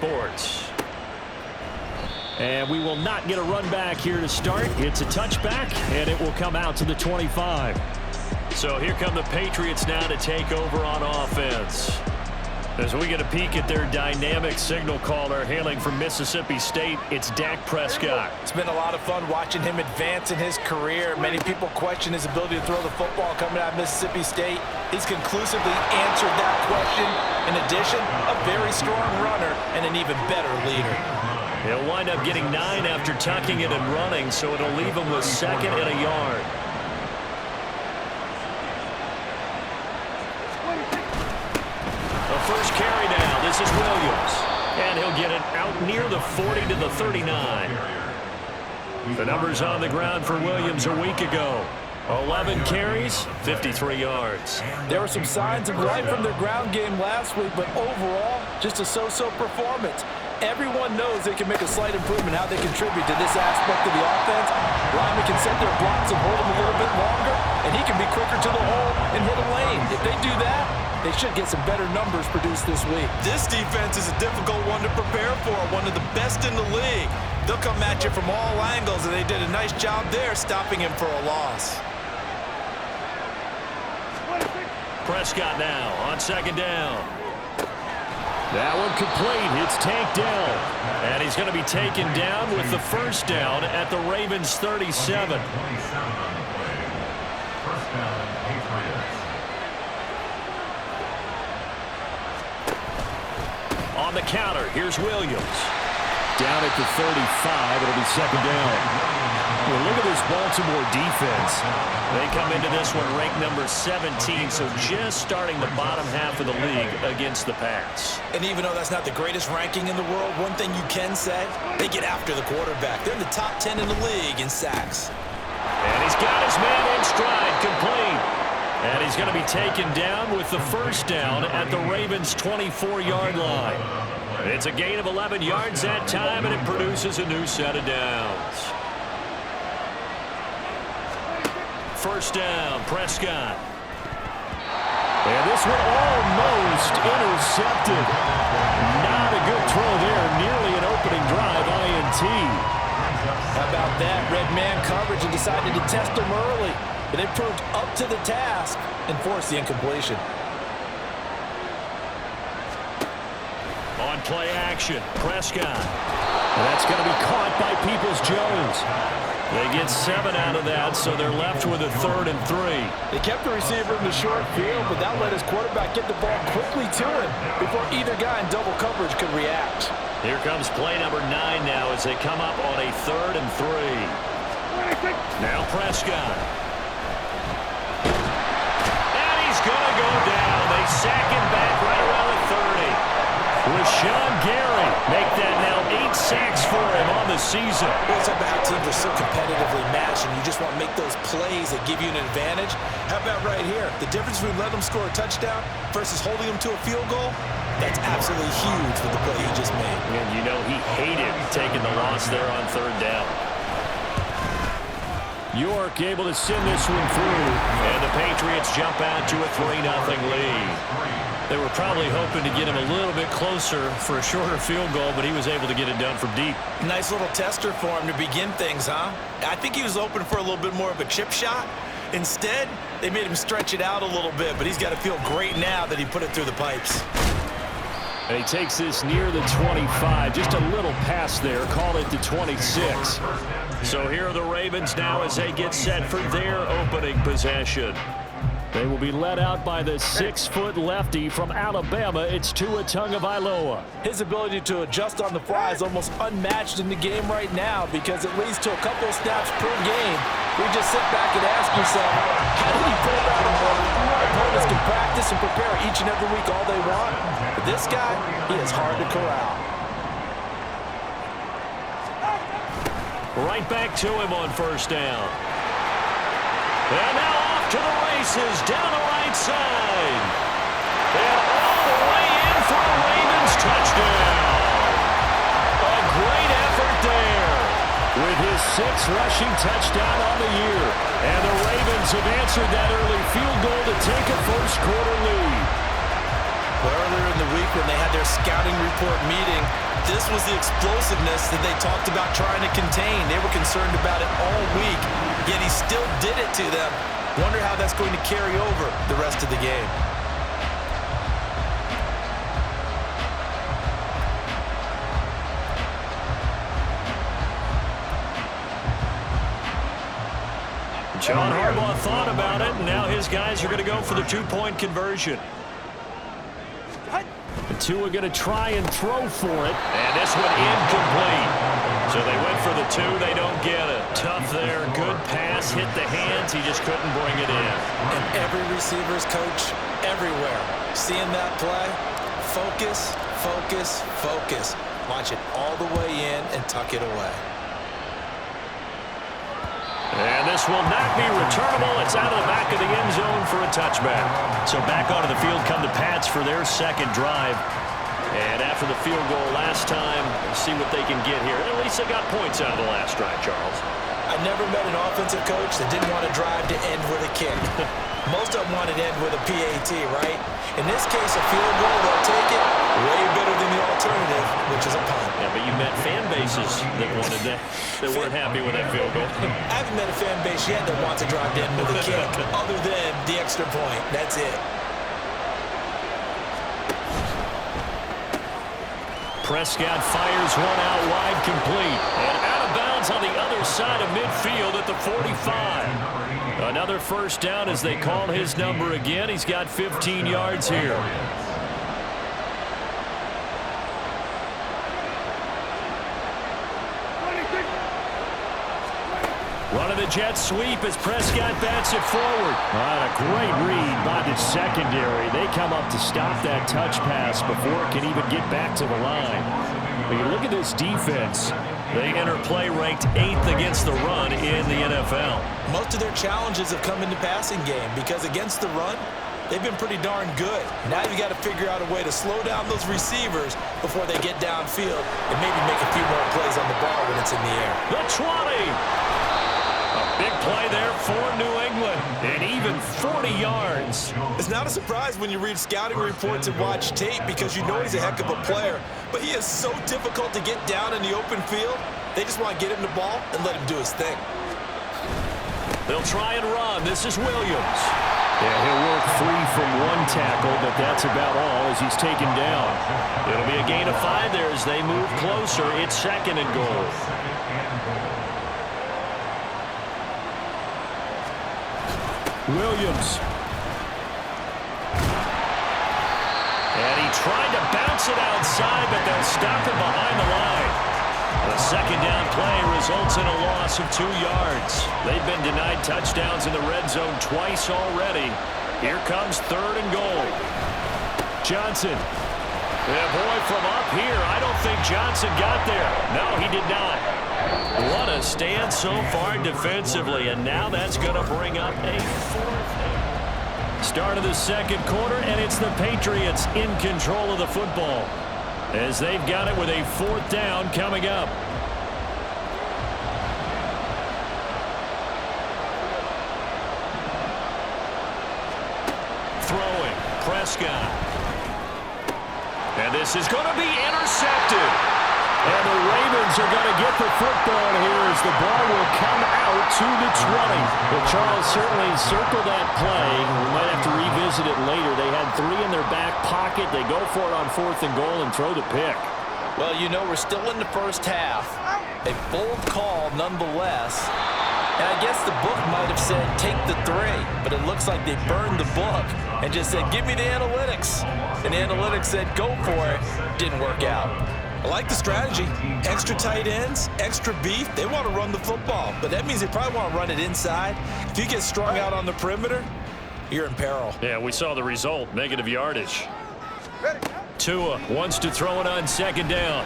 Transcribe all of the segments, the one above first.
Sports. And we will not get a run back here to start. It's a touchback, and it will come out to the 25. So here come the Patriots now to take over on offense. As we get a peek at their dynamic signal caller hailing from Mississippi State, it's Dak Prescott. It's been a lot of fun watching him advance in his career. Many people question his ability to throw the football coming out of Mississippi State. He's conclusively answered that question. In addition, a very strong runner and an even better leader. He'll wind up getting 9 after tucking it and running, so it'll leave him with 2nd and a yard. First carry now. This is Williams. And he'll get it out near the 40 to the 39. The numbers on the ground for Williams a week ago. 11 carries, 53 yards. There were some signs of life from their ground game last week, but overall, just a so-so performance. Everyone knows they can make a slight improvement how they contribute to this aspect of the offense. Linemen can set their blocks and hold them a little bit longer, and he can be quicker to the hole and hit a lane. If they do that, they should get some better numbers produced this week. This defense is a difficult one to prepare for, one of the best in the league. They'll come at you from all angles, and they did a nice job there stopping him for a loss. Prescott now on 2nd down. That one complete. It's tanked down. And he's going to be taken down with the first down at the Ravens' 37. On the counter, here's Williams. Down at the 35, it'll be 2nd down. Well, look at this Baltimore defense. They come into this one ranked number 17, so just starting the bottom half of the league against the pass. And even though that's not the greatest ranking in the world, one thing you can say, they get after the quarterback. They're in the top 10 in the league in sacks. And he's got his man in stride, complete. And he's going to be taken down with the first down at the Ravens' 24-yard line. It's a gain of 11 yards that time, and it produces a new set of downs. First down, Prescott. And this one almost intercepted. Not a good throw there. Nearly an opening drive, INT. How about that? Red man coverage and decided to test him early. But they proved up to the task and forced the incompletion. On play action, Prescott. And that's going to be caught by Peoples-Jones. They get 7 out of that, so they're left with a 3rd and 3. They kept the receiver in the short field, but that let his quarterback get the ball quickly to him before either guy in double coverage could react. Here comes play number 9 now as they come up on a 3rd and 3. Now Prescott. And he's going to go down. They sack him back right around the 30. Rashawn Gary make that now 8 sacks for him on the season. Well, it's about how teams are so competitively matched, and you just want to make those plays that give you an advantage. How about right here? The difference between letting them score a touchdown versus holding them to a field goal, that's absolutely huge with the play he just made. And you know he hated taking the loss there on 3rd down. York able to send this one through, and the Patriots jump out to a 3-0 lead. They were probably hoping to get him a little bit closer for a shorter field goal, but he was able to get it done from deep. Nice little tester for him to begin things, huh? I think he was open for a little bit more of a chip shot. Instead, they made him stretch it out a little bit, but he's got to feel great now that he put it through the pipes. And he takes this near the 25, just a little pass there, call it the 26. So here are the Ravens now as they get set for their opening possession. They will be led out by the 6-foot lefty from Alabama. It's Tua Tagovailoa. His ability to adjust on the fly is almost unmatched in the game right now because it leads to a couple of snaps per game. We just sit back and ask yourself, how did he pull that off? Opponents can practice and prepare each and every week all they want. But this guy, he is hard to corral. Right back to him on first down. And now off to the races down the right side. And all the way in for a Ravens touchdown. A great effort there with his 6th rushing touchdown on the year. And the Ravens have answered that early field goal to take a first quarter lead. Well, earlier in the week when they had their scouting report meeting, this was the explosiveness that they talked about trying to contain. They were concerned about it all week, yet he still did it to them. Wonder how that's going to carry over the rest of the game. John Harbaugh thought about it, and now his guys are going to go for the two-point conversion. The two are going to try and throw for it, and this one incomplete. So they went for the two, they don't get it. Tough there, good pass, hit the hands, he just couldn't bring it in. And every receiver's coach everywhere, seeing that play, focus, focus, focus. Watch it all the way in and tuck it away. And this will not be returnable. It's out of the back of the end zone for a touchback. So back onto the field come the Pats for their second drive. And after the field goal last time, see what they can get here. At least they got points out of the last drive, Charles. I never met an offensive coach that didn't want to drive to end with a kick. Most of them wanted to end with a PAT, right? In this case, a field goal, they'll take it way better than the alternative, which is a punt. Yeah, but you met fan bases that wanted that, that weren't happy with that field goal. I haven't met a fan base yet that wants to drive to end with a kick, other than the extra point. That's it. Prescott fires one out wide, complete. And out of bounds on the other side of midfield at the 45. Another first down as they call his number again. He's got 15 yards here. Running the jet sweep as Prescott bats it forward. A great read by the secondary. They come up to stop that touch pass before it can even get back to the line. When you look at this defense, they enter play ranked 8th against the run in the NFL. Most of their challenges have come in the passing game because against the run, they've been pretty darn good. Now you got to figure out a way to slow down those receivers before they get downfield and maybe make a few more plays on the ball when it's in the air. The 20. Big play there for New England, and even 40 yards. It's not a surprise when you read scouting reports and watch tape because you know he's a heck of a player, but he is so difficult to get down in the open field. They just want to get him the ball and let him do his thing. They'll try and run. This is Williams. Yeah, he'll work free from one tackle, but that's about all as he's taken down. It'll be a gain of 5 there as they move closer. It's 2nd and goal. Williams. And he tried to bounce it outside, but they'll stop him behind the line. The second down play results in a loss of 2 yards. They've been denied touchdowns in the red zone twice already. Here comes 3rd and goal. Johnson. Yeah, boy, from up here, I don't think Johnson got there. No, he did not. What a stand so far defensively, and now that's going to bring up a 4th. Start of the second quarter, and it's the Patriots in control of the football as they've got it with a 4th down coming up. Throwing, Prescott. And this is going to be intercepted. And the Ravens are going to get the football here as the ball will come out to the 20. Well, Charles certainly circled that play. We might have to revisit it later. They had 3 in their back pocket. They go for it on 4th and goal and throw the pick. Well, you know, we're still in the first half. A bold call nonetheless. And I guess the book might have said take the 3, but it looks like they burned the book and just said give me the analytics. And the analytics said go for it. Didn't work out. I like the strategy. Extra tight ends, extra beef. They want to run the football, but that means they probably want to run it inside. If you get strung out on the perimeter, you're in peril. Yeah, we saw the result, negative yardage. Tua wants to throw it on 2nd down.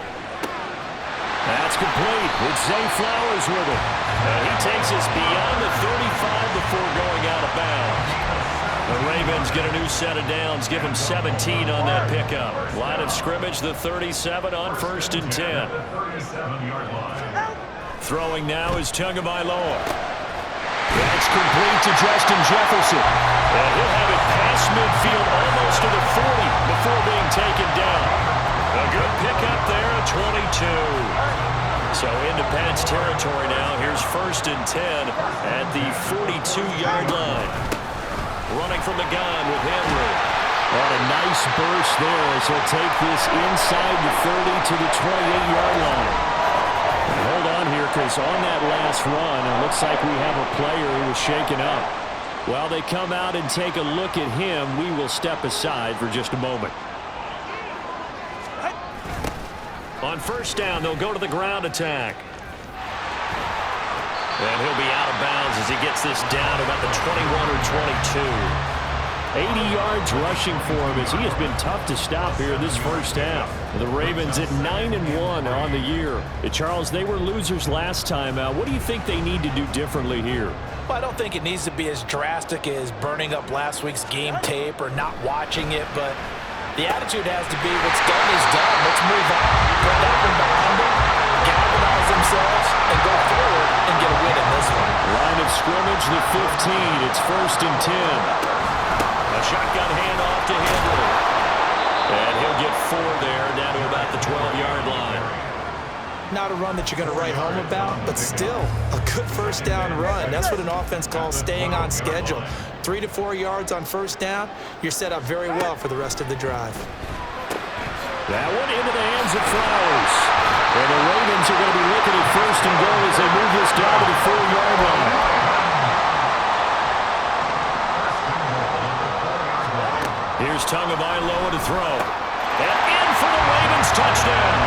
That's complete with Zay Flowers with it. And he takes us beyond the 35 before going out of bounds. The Ravens get a new set of downs, give them 17 on that pickup. Line of scrimmage, the 37 on 1st and 10. Throwing now is Tagovailoa. That's complete to Justin Jefferson. And he'll have it past midfield almost to the 40 before being taken down. A good pickup there at 22. So into Pats territory now. Here's 1st and 10 at the 42-yard line. Running from the gun with Henry. And a nice burst there as he'll take this inside the 30 to the 28-yard line. And hold on here, because on that last run, it looks like we have a player who was shaken up. While they come out and take a look at him, we will step aside for just a moment. On 1st down, they'll go to the ground attack. And he'll be out of bounds as he gets this down about the 21 or 22. 80 yards rushing for him as he has been tough to stop here this first half. The Ravens at 9-1 on the year. Charles, they were losers last time out. What do you think they need to do differently here? Well, I don't think it needs to be as drastic as burning up last week's game tape or not watching it, but the attitude has to be what's done is done. Let's move on, put that one behind them, galvanize themselves, and go forward and get a win in this one. Line of scrimmage, the 15. It's 1st and 10. A shotgun handoff to Henry. And he'll get 4 there, down to about the 12-yard line. Not a run that you're going to write home about, but still a good 1st down run. That's what an offense calls staying on schedule. 3 to 4 yards on 1st down, you're set up very well for the rest of the drive. That one into the hands of Flowers. And the Ravens are going to be looking at 1st and goal as they move this down to the 4-yard line. Here's Tagovailoa to throw. And in for the Ravens touchdown.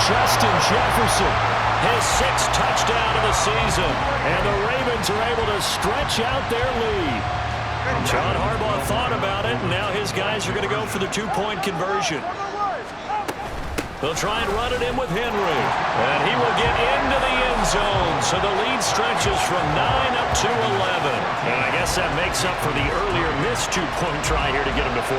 Justin Jefferson, his 6th touchdown of the season. And the Ravens are able to stretch out their lead. John Harbaugh thought about it, and now his guys are going to go for the 2-point conversion. They'll try and run it in with Henry. And he will get into the end zone. So the lead stretches from 9 up to 11. And I guess that makes up for the earlier missed 2-point try here to get him to 14.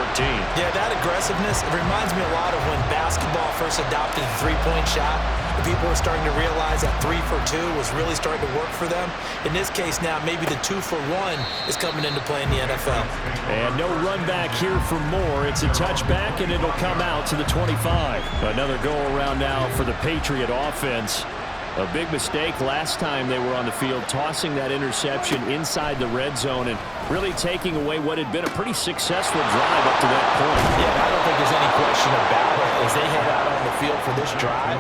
Yeah, that aggressiveness, it reminds me a lot of when basketball first adopted the 3-point shot. The people were starting to realize that 3 for 2 was really starting to work for them. In this case now, maybe the 2 for 1 is coming into play in the NFL. And no run back here for more. It's a touchback, and it'll come out to the 25. Another go-around now for the Patriot offense. A big mistake last time they were on the field, tossing that interception inside the red zone and really taking away what had been a pretty successful drive up to that point. Yeah, I don't think there's any question about it. As they head out on the field for this drive,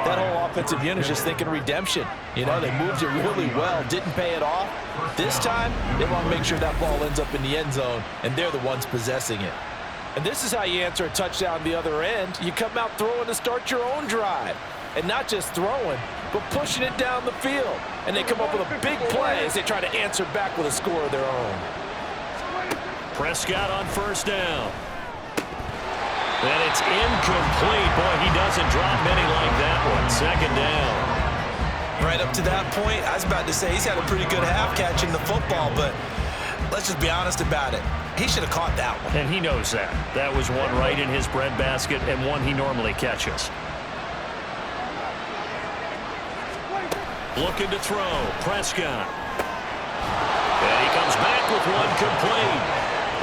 that whole offensive unit is just thinking redemption. You know, they moved it really well, didn't pay it off. This time, they want to make sure that ball ends up in the end zone, and they're the ones possessing it. And this is how you answer a touchdown the other end. You come out throwing to start your own drive. And not just throwing, but pushing it down the field. And they come up with a big play as they try to answer back with a score of their own. Prescott on 1st down. And it's incomplete. Boy, he doesn't drop many like that one. 2nd down. Right up to that point, I was about to say he's had a pretty good half catching the football, but let's just be honest about it. He should have caught that one. And he knows that. That was one right in his breadbasket and one he normally catches. Looking to throw. Prescott. And he comes back with one complete.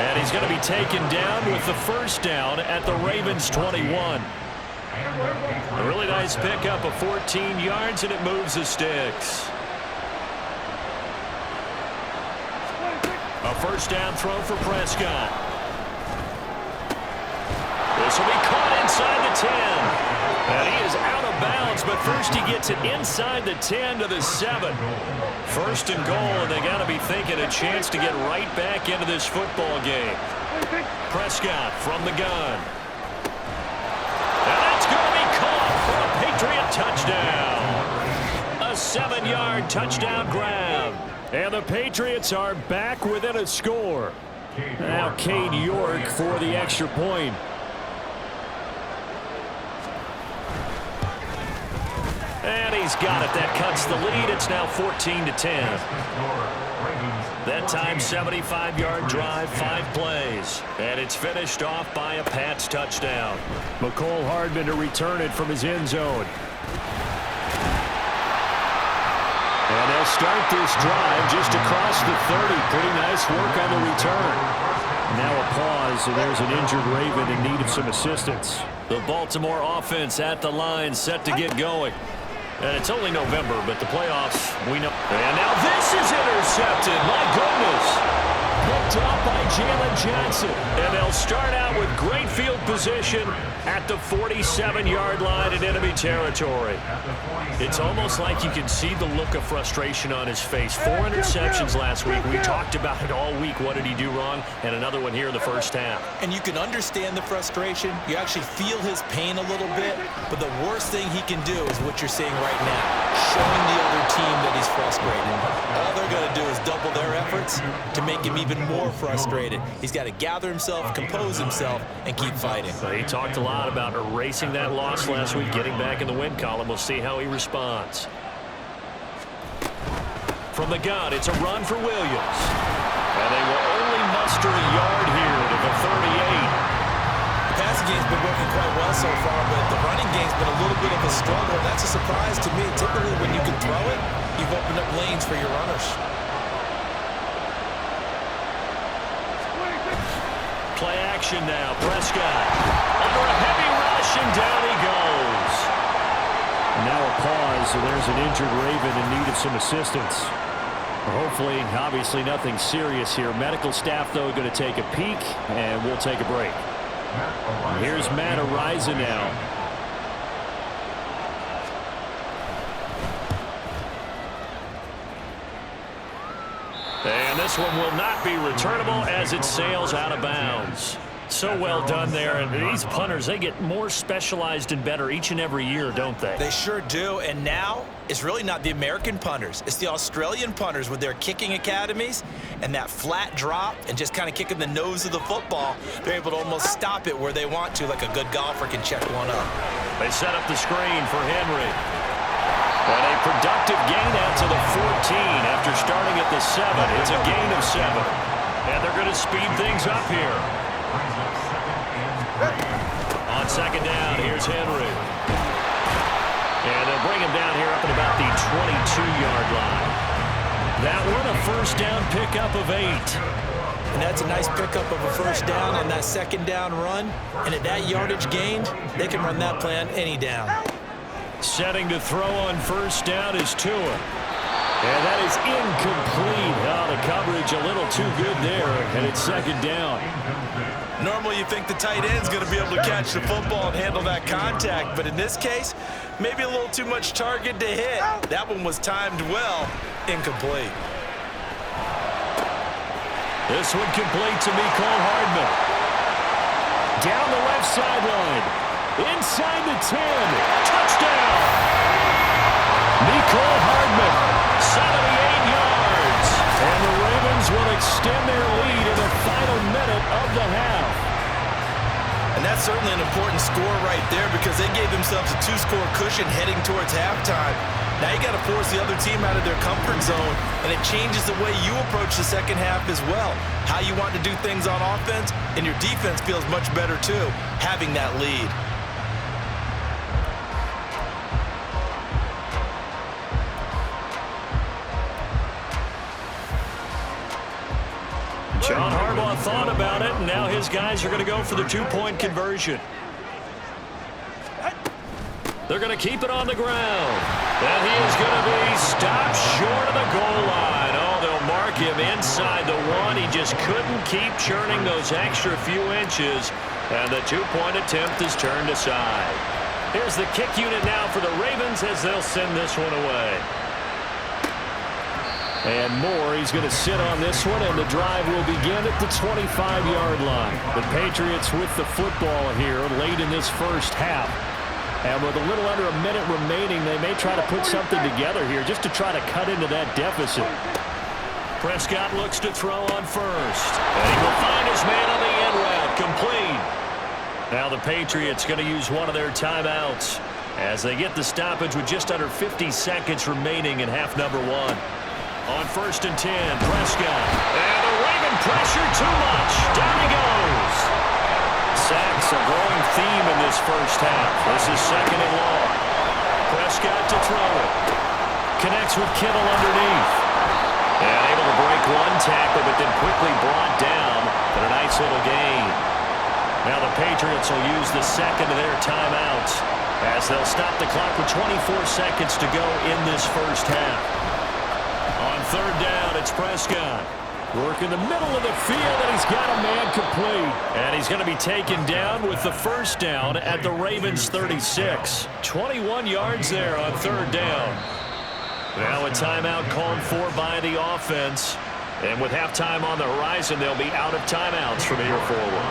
And he's going to be taken down with the 1st down at the Ravens 21. A really nice pickup of 14 yards, and it moves the sticks. A 1st down throw for Prescott. This will be caught inside the 10. And he is out of bounds, but first he gets it inside the 10 to the 7. 1st and goal, and they got to be thinking a chance to get right back into this football game. Prescott from the gun. And that's going to be caught for a Patriot touchdown. A 7-yard touchdown grab. And the Patriots are back within a score. Now Cade York for the extra point. And he's got it. That cuts the lead. It's now 14-10. That time, 75-yard drive, 5 plays. And it's finished off by a Pats touchdown. McCole Hardman to return it from his end zone. And they'll start this drive just across the 30. Pretty nice work on the return. Now a pause, and there's an injured Raven in need of some assistance. The Baltimore offense at the line, set to get going. And it's only November, but the playoffs, we know. And now this is intercepted. My goodness. Picked up by Jalen Johnson. And they'll start out with great field position at the 47-yard line in enemy territory. It's almost like you can see the look of frustration on his face. 4 interceptions last week. We talked about it all week. What did he do wrong? And another one here in the first half. And you can understand the frustration. You actually feel his pain a little bit. But the worst thing he can do is what you're seeing right now, showing the other team that he's frustrated. All they're going to do is double their efforts to make him even more frustrated. He's got to gather himself, compose himself, and keep fighting. He talked a lot about erasing that loss last week, getting back in the win column. We'll see how he responds. From the gun, it's a run for Williams. And they will only muster a yard here to the 38. The passing game's been working quite well so far, but the running game's been a little bit of a struggle. That's a surprise to me. Typically, when you can throw it, you've opened up lanes for your runners. Play action now. Prescott under a heavy rush, and down he goes. Now a pause, so there's an injured Raven in need of some assistance. Hopefully, obviously nothing serious here. Medical staff, though, going to take a peek, and we'll take a break. Here's Matt Ariza now. And this one will not be returnable as it sails out of bounds. So well done there. And these punters, they get more specialized and better each and every year, don't they? They sure do. And now it's really not the American punters. It's the Australian punters with their kicking academies and that flat drop and just kind of kicking the nose of the football. They're able to almost stop it where they want to, like a good golfer can check one up. They set up the screen for Henry. And a productive gain out to the 14 after starting at the 7. It's a gain of 7. And they're going to speed things up here. On second down, here's Henry. And they'll bring him down here up at about the 22-yard line. That one, a first down pickup of 8. And that's a nice pickup of a first down on that second down run. And at that yardage gained, they can run that plan any down. Setting to throw on first down is Tua. And that is incomplete. Oh, the coverage a little too good there, and it's second down. Normally you think the tight end's going to be able to catch the football and handle that contact, but in this case, maybe a little too much target to hit. That one was timed well, incomplete. This one complete to Mecole Hardman. Down the left sideline. Inside the 10. Touchdown. Mecole Hardman, 78 yards. And the Ravens will extend their lead in the final minute of the half. And that's certainly an important score right there because they gave themselves a 2-score cushion heading towards halftime. Now you got to force the other team out of their comfort zone, and it changes the way you approach the second half as well. How you want to do things on offense, and your defense feels much better too, having that lead. John Harbaugh thought about it, and now his guys are going to go for the 2-point conversion. They're going to keep it on the ground. And he is going to be stopped short of the goal line. Oh, they'll mark him inside the 1. He just couldn't keep churning those extra few inches, and the 2-point attempt is turned aside. Here's the kick unit now for the Ravens as they'll send this one away. And Moore, he's going to sit on this one, and the drive will begin at the 25-yard line. The Patriots with the football here late in this first half. And with a little under a minute remaining, they may try to put something together here just to try to cut into that deficit. Prescott looks to throw on first. And he will find his man on the end route, complete. Now the Patriots going to use one of their timeouts as they get the stoppage with just under 50 seconds remaining in half number 1. On first and 10, Prescott. And the Raven pressure too much. Down he goes. Sacks a growing theme in this first half. This is second and long. Prescott to throw it. Connects with Kittle underneath. And able to break one tackle, but then quickly brought down for a nice little gain. Now the Patriots will use the second of their timeouts as they'll stop the clock with 24 seconds to go in this first half. On third down, it's Prescott. Work in the middle of the field, and he's got a man complete. And he's going to be taken down with the first down at the Ravens' 36. 21 yards there on third down. Now a timeout called for by the offense. And with halftime on the horizon, they'll be out of timeouts from here forward.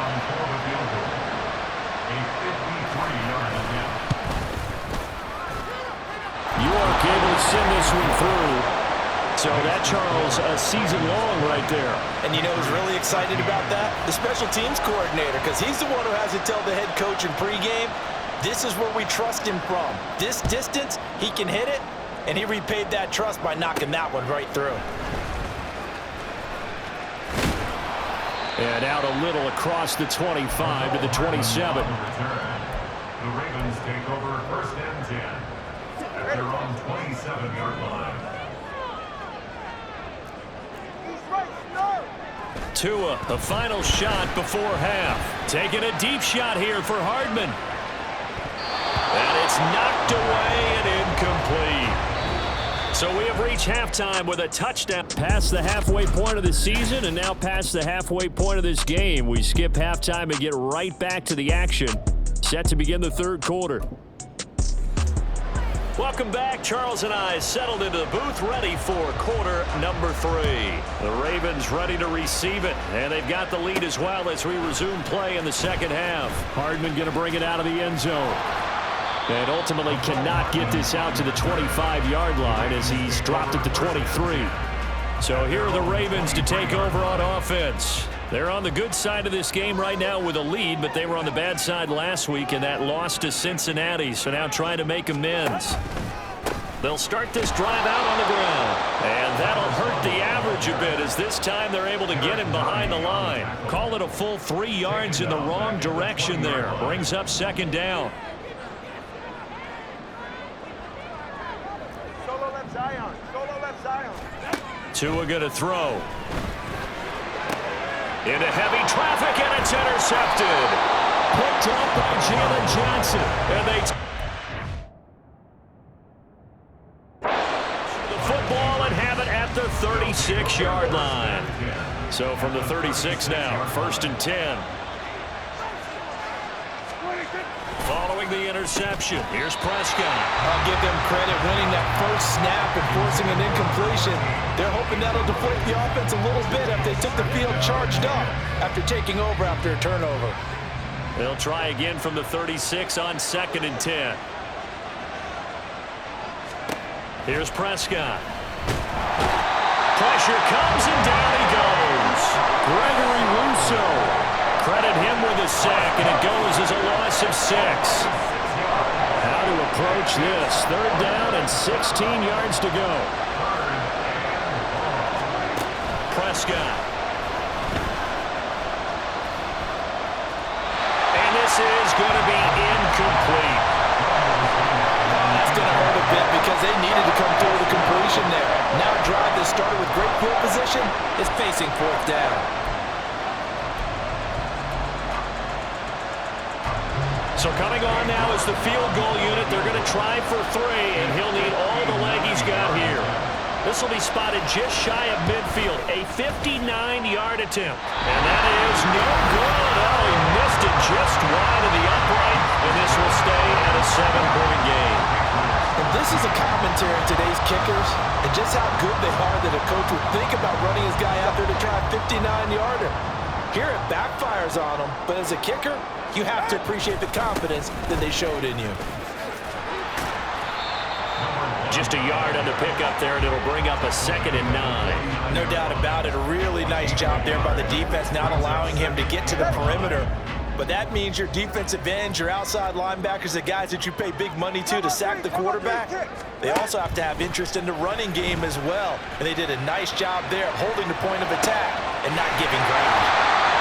York able to send this one through. So that, Charles, a season long right there. And you know who's really excited about that? The special teams coordinator, because he's the one who has to tell the head coach in pregame, this is where we trust him from. This distance, he can hit it, and he repaid that trust by knocking that one right through. And out a little across the 25 to the 27. The Ravens take over first and 10 at their own 27-yard line. Tua, the final shot before half. Taking a deep shot here for Hardman. And it's knocked away and incomplete. So we have reached halftime with a touchdown. Past the halfway point of the season and now past the halfway point of this game. We skip halftime and get right back to the action. Set to begin the third quarter. Welcome back. Charles and I settled into the booth ready for quarter number 3. The Ravens ready to receive it, and they've got the lead as well as we resume play in the second half. Hardman going to bring it out of the end zone. And ultimately cannot get this out to the 25-yard line as he's dropped it to 23. So here are the Ravens to take over on offense. They're on the good side of this game right now with a lead, but they were on the bad side last week in that loss to Cincinnati, so now trying to make amends. They'll start this drive out on the ground, and that'll hurt the average a bit as this time they're able to get him behind the line. Call it a full 3 yards in the wrong direction there. Brings up second down. Solo left Zion. Solo left Zion. Tua going to throw. Into heavy traffic, and it's intercepted. Picked up by Jalen Johnson. And they the football and have it at the 36-yard line. So from the 36 now, first and 10. Following the interception, here's Prescott. I'll give them credit winning that first snap and forcing an incompletion. They're hoping that'll deflate the offense a little bit after they took the field charged up after taking over after a turnover. They'll try again from the 36 on second and 10. Here's Prescott. Pressure comes and down he goes. Gregory Rousseau. Credit him with a sack, and it goes as a loss of 6. How to approach this? Third down and 16 yards to go. Prescott. And this is going to be incomplete. That's going to hurt a bit because they needed to come through with a completion there. Now a drive that started with great field position is facing fourth down. So coming on now is the field goal unit. They're going to try for 3, and he'll need all the leg he's got here. This will be spotted just shy of midfield. A 59-yard attempt. And that is no good. Oh, he missed it just wide of the upright, and this will stay at a 7-point game. And this is a commentary on today's kickers and just how good they are that a coach would think about running his guy out there to try a 59-yarder. Here it backfires on him, but as a kicker, you have to appreciate the confidence that they showed in you. Just a yard on the pickup there, and it'll bring up a 2nd and 9. No doubt about it. A really nice job there by the defense, not allowing him to get to the perimeter. But that means your defensive ends, your outside linebackers, the guys that you pay big money to sack the quarterback, they also have to have interest in the running game as well. And they did a nice job there holding the point of attack and not giving ground.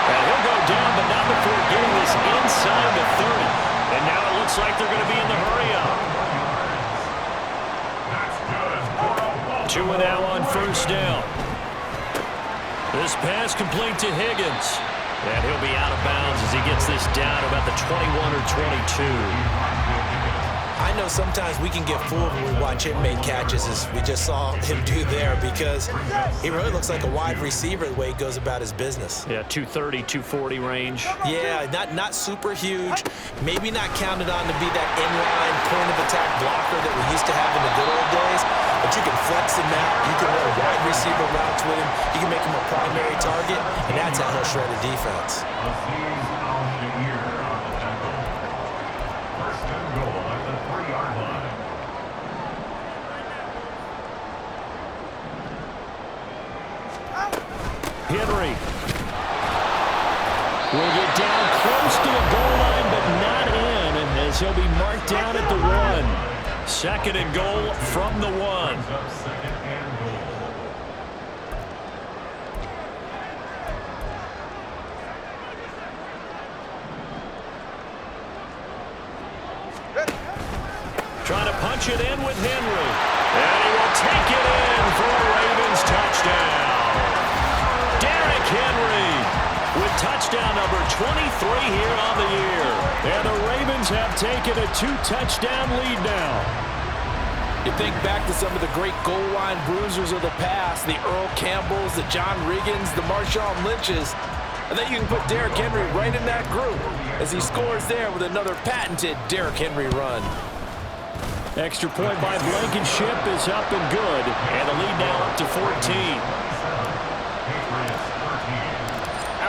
And he'll go down, but not before getting this inside the 30. And now it looks like they're going to be in the hurry-up. Tua now on first down. This pass complete to Higgins. And he'll be out of bounds as he gets this down about the 21 or 22. I know sometimes we can get fooled when we watch him make catches, as we just saw him do there, because he really looks like a wide receiver the way he goes about his business. Yeah, 230, 240 range. Yeah, not super huge. Maybe not counted on to be that inline point-of-attack blocker that we used to have in the good old days, but you can flex him out. You can run wide receiver routes with him. You can make him a primary target, and that's how he'll shred a defense. Henry will get down close to the goal line, but not in, and as he'll be marked down at the 1. Second and goal from the 1. Trying to punch it in with Henry, and he will take it in for a Ravens touchdown. Henry with touchdown number 23 here on the year. And the Ravens have taken a 2-touchdown lead now. You think back to some of the great goal line bruisers of the past, the Earl Campbells, the John Riggins, the Marshawn Lynches. And then you can put Derrick Henry right in that group as he scores there with another patented Derrick Henry run. Extra point by Blankenship is up and good. And the lead now up to 14.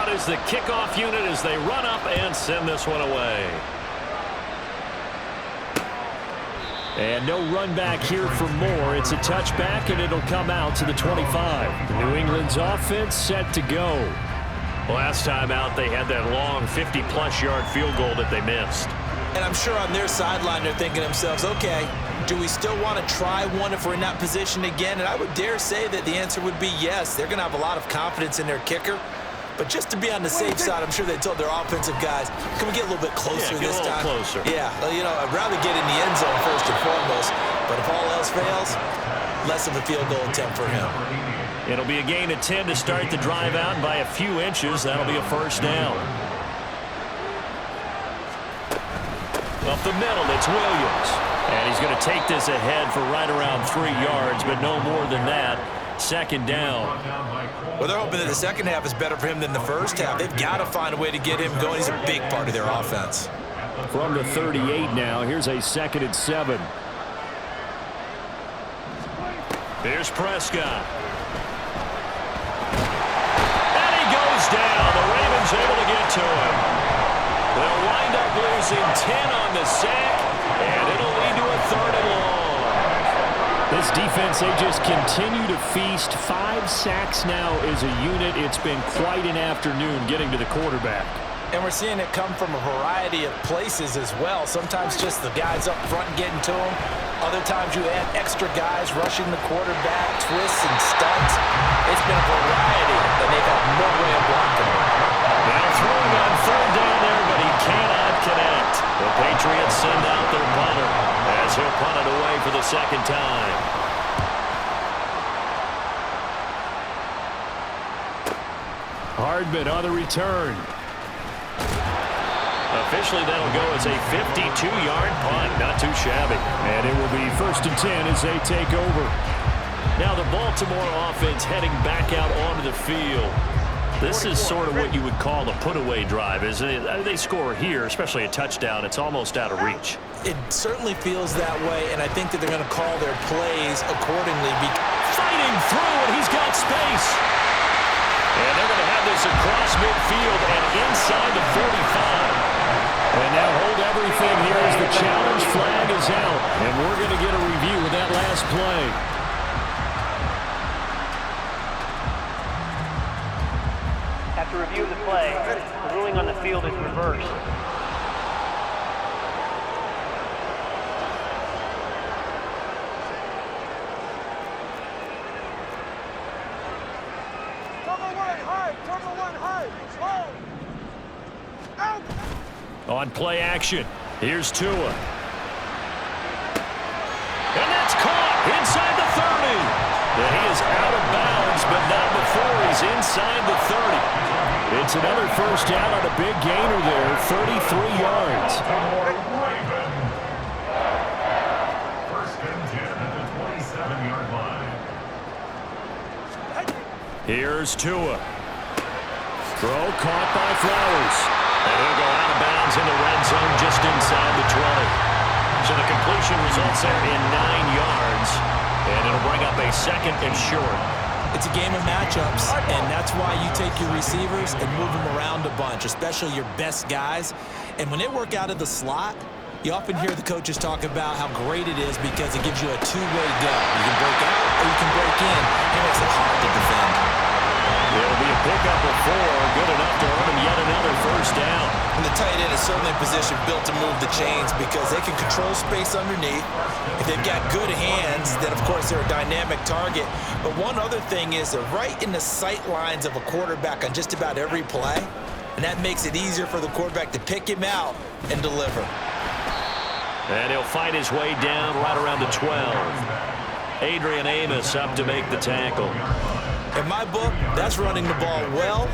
Is the kickoff unit as they run up and send this one away. And no run back here for more. It's a touchback, and it'll come out to the 25. New England's offense set to go. Last time out, they had that long 50-plus yard field goal that they missed. And I'm sure on their sideline they're thinking to themselves, okay, do we still want to try one if we're in that position again? And I would dare say that the answer would be yes. They're going to have a lot of confidence in their kicker. But just to be on the safe side, I'm sure they told their offensive guys, can we get a little bit closer this time? Closer. Yeah, you know, I'd rather get in the end zone first and foremost. But if all else fails, less of a field goal attempt for him. It'll be a gain of 10 to start the drive out, and by a few inches, that'll be a first down. Up the middle, it's Williams. And he's going to take this ahead for right around 3 yards, but no more than that. Second down. Well, they're hoping that the second half is better for him than the first half. They've got to find a way to get him going. He's a big part of their offense. From the 38 now, here's a 2nd and 7. Here's Prescott. And he goes down. The Ravens able to get to him. They'll wind up losing 10 on the sack, and it'll lead to a 3rd and long. This defense, they just continue to feast. 5 sacks now as a unit. It's been quite an afternoon getting to the quarterback. And we're seeing it come from a variety of places as well. Sometimes just the guys up front getting to him. Other times you add extra guys rushing the quarterback, twists and stunts. It's been a variety, and they've had no way of blocking him. Now throwing on 3rd down there, but he cannot connect. The Patriots send out their punter as he'll punt it away for the 2nd time. Hardman on the return. Officially, that'll go as a 52-yard punt. Not too shabby. And it will be 1st and 10 as they take over. Now the Baltimore offense heading back out onto the field. This is sort of what you would call a put-away drive, isn't it? They score here, especially a touchdown. It's almost out of reach. It certainly feels that way, and I think that they're going to call their plays accordingly. Fighting through, and he's got space. And they're going to have this across midfield and inside the 45. And now hold everything here as the challenge flag is out. And we're going to get a review of that last play. After review of the play, the ruling on the field is reversed. On play action, here's Tua. And that's caught inside the 30. is inside the 30. It's another first down on a big gainer there, 33 yards. First and 10 at the 27-yard line. Here's Tua. Throw caught by Flowers. And he'll go out of bounds in the red zone just inside the 20. So the completion results there in 9 yards. And it'll bring up a second and short. It's a game of matchups, and that's why you take your receivers and move them around a bunch, especially your best guys. And when they work out of the slot, you often hear the coaches talk about how great it is because it gives you a two-way go. You can break out or you can break in. It makes it hard to defend. It'll be a pickup of 4, good enough to earn him yet another first down. And the tight end is certainly a position built to move the chains because they can control space underneath. If they've got good hands, then of course they're a dynamic target. But one other thing is they're right in the sight lines of a quarterback on just about every play. And that makes it easier for the quarterback to pick him out and deliver. And he'll fight his way down right around the 12. Adrian Amos up to make the tackle. In my book, that's running the ball well,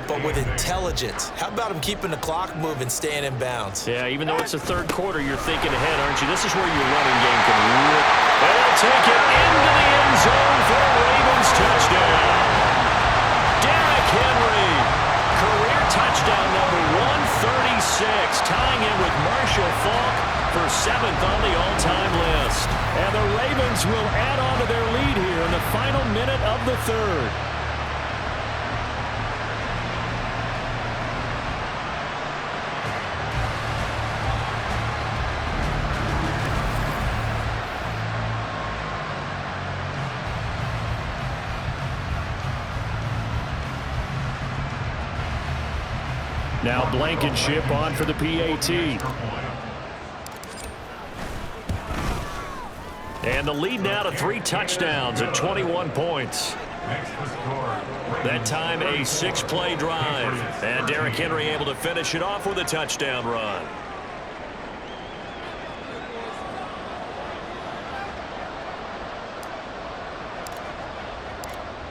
but with intelligence. How about him keeping the clock moving, staying in bounds? Yeah, even though it's the third quarter, you're thinking ahead, aren't you? This is where your running game can rip. And they'll take it into the end zone for a Ravens touchdown. Derrick Henry, career touchdown number 136, tying in with Marshall Faulk for 7th on the all-time list. And the Ravens will add on to their lead here in the final minute of the third. Now Blankenship on for the PAT. And the lead now to 3 touchdowns at 21 points. That time a 6-play drive. And Derrick Henry able to finish it off with a touchdown run.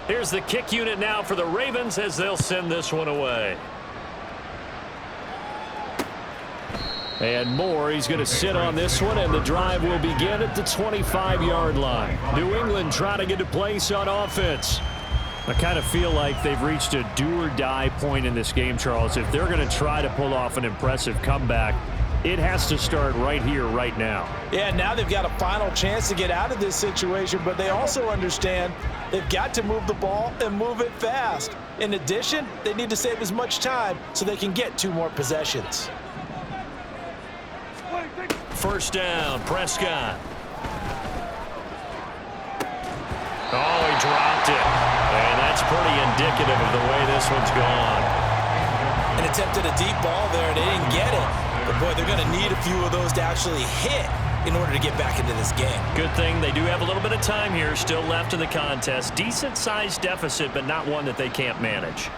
Here's the kick unit now for the Ravens as they'll send this one away. And Moore, he's going to sit on this one, and the drive will begin at the 25-yard line. New England trying to get a place on offense. I kind of feel like they've reached a do-or-die point in this game, Charles. If they're going to try to pull off an impressive comeback, it has to start right here, right now. Yeah, now they've got a final chance to get out of this situation, but they also understand they've got to move the ball and move it fast. In addition, they need to save as much time so they can get 2 more possessions. First down, Prescott. Oh, he dropped it. And that's pretty indicative of the way this one's gone. And attempted a deep ball there. They didn't get it. But, boy, they're going to need a few of those to actually hit in order to get back into this game. Good thing they do have a little bit of time here still left in the contest. Decent-sized deficit, but not one that they can't manage.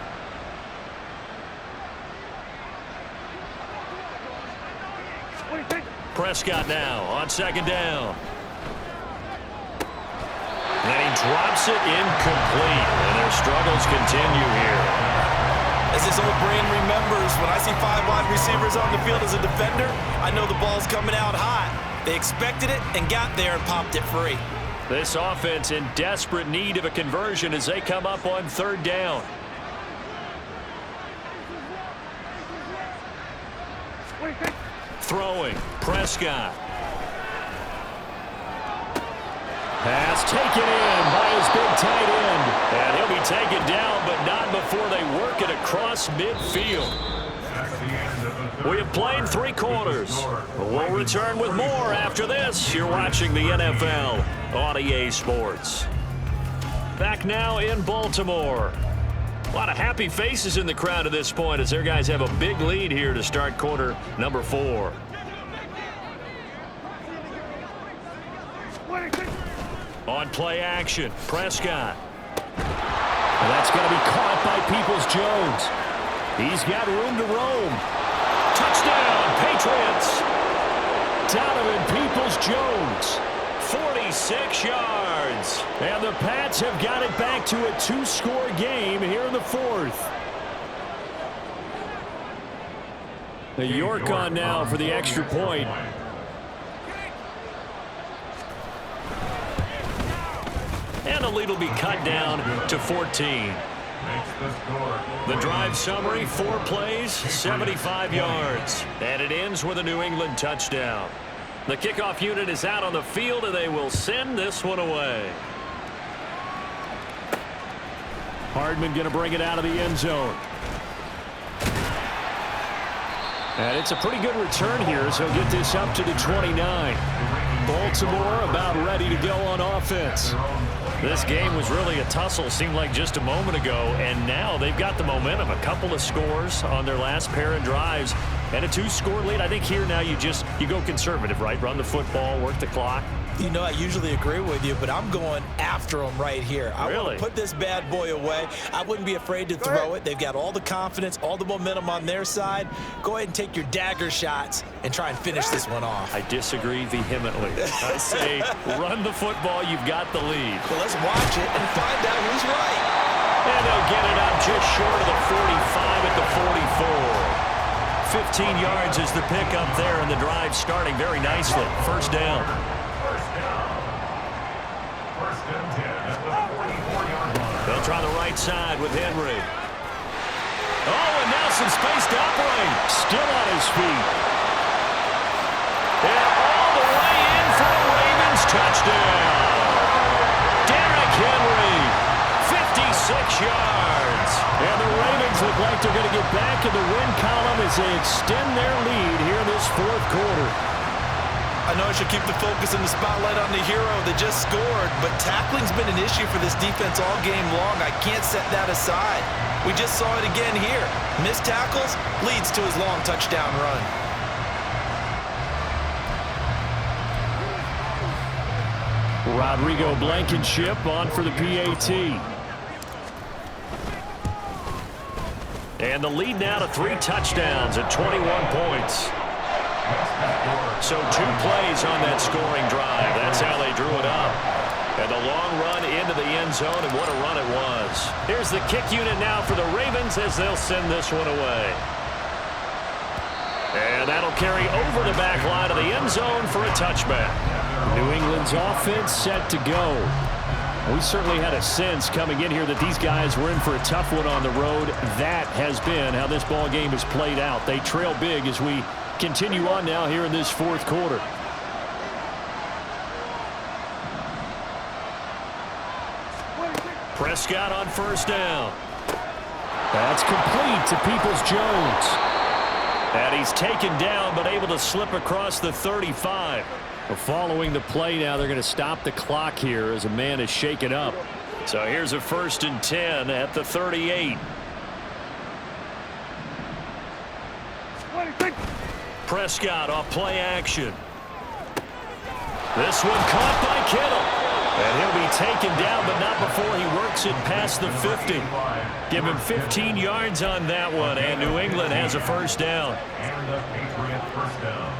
Prescott now on second down. And he drops it incomplete. And their struggles continue here. As his old brain remembers, when I see 5 wide receivers on the field as a defender, I know the ball's coming out hot. They expected it and got there and popped it free. This offense in desperate need of a conversion as they come up on third down. Throwing, Prescott. Pass taken in by his big tight end. And he'll be taken down, but not before they work it across midfield. We have played 3 quarters. We'll return with more after this. You're watching the NFL on EA Sports. Back now in Baltimore. A lot of happy faces in the crowd at this point as their guys have a big lead here to start quarter number 4. On play action, Prescott. And that's going to be caught by Peoples-Jones. He's got room to roam. Touchdown, Patriots. Donovan Peoples-Jones, 56 yards. And the Pats have got it back to a 2-score game here in the fourth. The York on now for the extra point. And the lead will be cut down to 14. The drive summary, 4 plays, 75 yards. And it ends with a New England touchdown. The kickoff unit is out on the field, and they will send this one away. Hardman going to bring it out of the end zone. And it's a pretty good return here, so he'll get this up to the 29. Baltimore about ready to go on offense. This game was really a tussle, seemed like just a moment ago, and now they've got the momentum. A couple of scores on their last pair of drives and a 2-score lead. I think here now you go conservative, right? Run the football, work the clock. You know, I usually agree with you, but I'm going after him right here. I Really? want to put this bad boy away. I wouldn't be afraid to throw it. They've got all the confidence, all the momentum on their side. Go ahead and take your dagger shots and try and finish this one off. I disagree vehemently. I say run the football. You've got the lead. Well, let's watch it and find out who's right. And they'll get it up just short of the 45 at the 44. 15 yards is the pickup there, and the drive starting very nicely. First down. First and 10 at the 44-yard line. They'll try the right side with Henry. Oh, and now some space to operate. Still on his feet. And all the way in for a Ravens touchdown. Derrick Henry, 56 yards. And the Ravens look like they're going to get back in the win column as they extend their lead here in this fourth quarter. I know I should keep the focus and the spotlight on the hero that just scored, but tackling's been an issue for this defense all game long. I can't set that aside. We just saw it again here. Missed tackles leads to his long touchdown run. Rodrigo Blankenship on for the PAT. And the lead now to 3 touchdowns at 21 points. So 2 plays on that scoring drive. That's how they drew it up. And a long run into the end zone, and what a run it was. Here's the kick unit now for the Ravens as they'll send this one away. And that'll carry over the back line of the end zone for a touchback. New England's offense set to go. We certainly had a sense coming in here that these guys were in for a tough one on the road. That has been how this ball game has played out. They trail big as we continue on now here in this fourth quarter. Prescott on first down. That's complete to Peoples-Jones. And he's taken down but able to slip across the 35. Following the play now, they're going to stop the clock here as a man is shaken up. So here's a 1st and 10 at the 38. Prescott off play action. This one caught by Kittle. And he'll be taken down, but not before he works it past the 50. Give him 15 yards on that one, and New England has a first down. And the Patriot first down.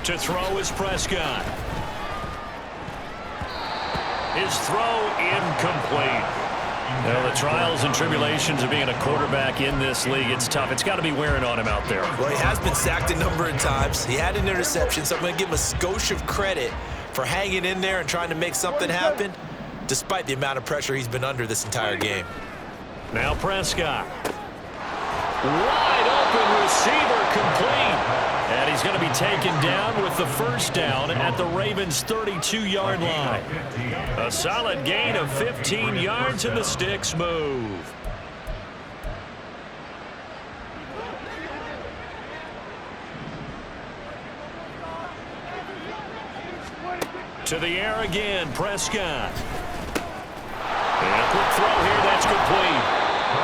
To throw is Prescott. His throw incomplete. Well, the trials and tribulations of being a quarterback in this league, it's tough. It's got to be wearing on him out there. Well, he has been sacked a number of times. He had an interception, so I'm going to give him a skosh of credit for hanging in there and trying to make something happen, despite the amount of pressure he's been under this entire game. Now Prescott. Wide open receiver complete. And he's going to be taken down with the first down at the Ravens' 32-yard line. A solid gain of 15 yards, and the sticks move. To the air again, Prescott. And a quick throw here, that's complete.